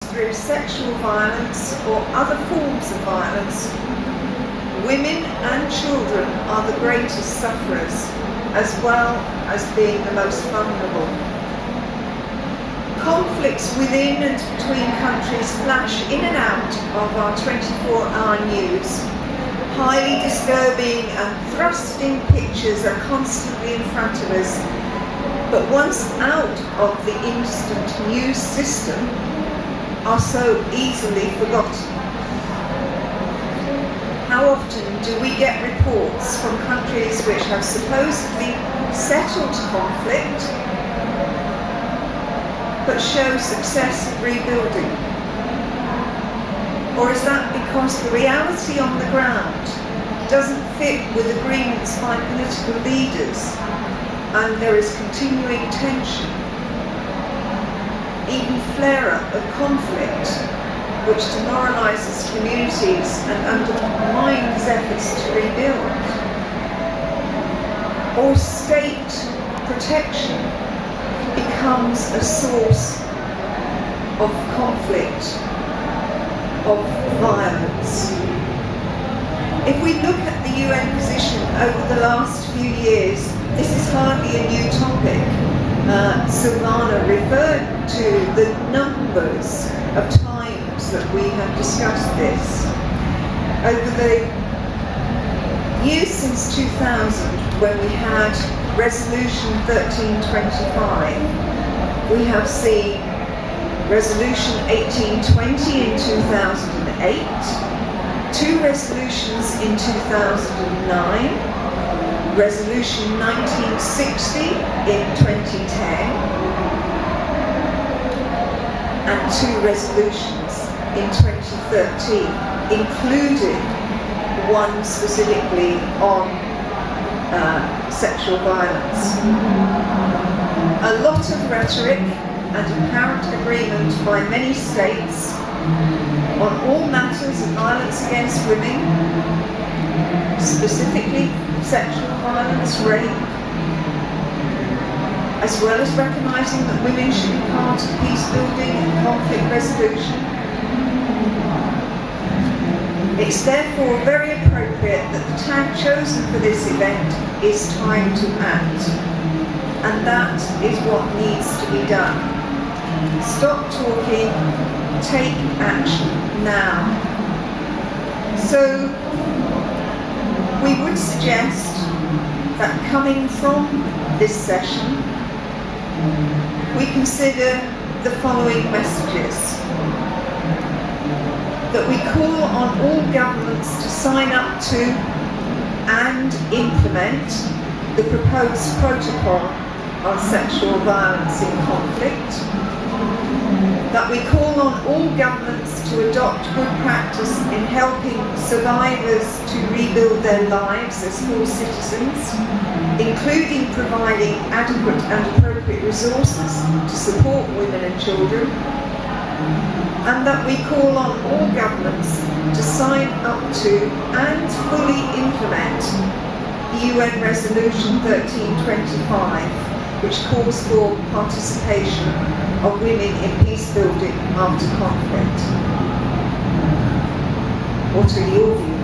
through sexual violence or other forms of violence, women and children are the greatest sufferers, as well as being the most vulnerable. Conflicts within and between countries flash in and out of our 24-hour news. Highly disturbing and thrusting pictures are constantly in front of us, but once out of the instant news system, are so easily forgotten. How often do we get reports from countries which have supposedly settled conflict, but show success in rebuilding? Or is that because the reality on the ground doesn't fit with agreements by political leaders and there is continuing tension, even flare-up of conflict, which demoralises communities and undermines efforts to rebuild? Or state protection becomes a source of conflict, of violence? If we look at the UN position over the last few years, this is hardly a new topic. Silvana referred to the numbers of times that we have discussed this. Over the years since 2000, when we had Resolution 1325, we have seen Resolution 1820 in 2008, 2 resolutions in 2009, Resolution 1960 in 2010, and 2 resolutions in 2013, including one specifically on sexual violence. A lot of rhetoric and apparent agreement by many states on all matters of violence against women, specifically sexual violence, rape, as well as recognising that women should be part of peace building and conflict resolution. It's therefore very appropriate that the tag chosen for this event is Time to Act, and that is what needs to be done. Stop talking, take action now. So we would suggest that coming from this session, we consider the following messages. That we call on all governments to sign up to and implement the proposed protocol on sexual violence in conflict. That we call on all governments to adopt good practice in helping survivors to rebuild their lives as full citizens, including providing adequate and appropriate resources to support women and children. And that we call on all governments to sign up to and fully implement UN Resolution 1325, which calls for participation of women in peace building after conflict. What are your views?